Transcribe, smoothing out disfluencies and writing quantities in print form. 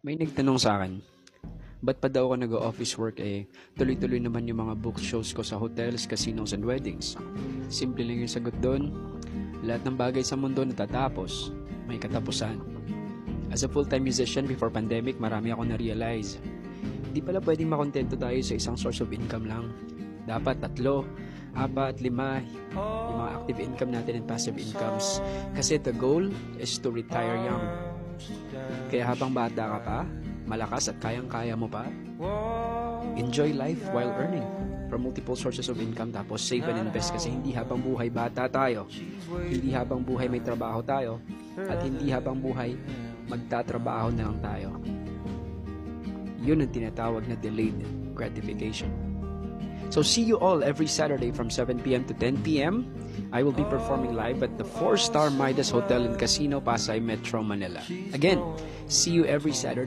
May nagtanong sa akin, ba't pa daw ako nag-office work tuloy-tuloy naman yung mga book shows ko sa hotels, casinos, and weddings. Simple lang yung sagot doon. Lahat ng bagay sa mundo natatapos, may katapusan. As a full-time musician before pandemic, marami akong na-realize. Di pala pwedeng makontento tayo sa isang source of income lang. Dapat 3, 4, 5, yung mga active income natin and passive incomes. Kasi the goal is to retire young. Kaya habang bata ka pa, malakas at kayang-kaya mo pa, enjoy life while earning from multiple sources of income, tapos save and invest, kasi hindi habang buhay bata tayo, hindi habang buhay may trabaho tayo, at hindi habang buhay magtatrabaho na lang tayo. Yun ang tinatawag na delayed gratification. So see you all every Saturday from 7 p.m. to 10 p.m. I will be performing live at the 4-star Midas Hotel and Casino, Pasay, Metro Manila. Again, see you every Saturday.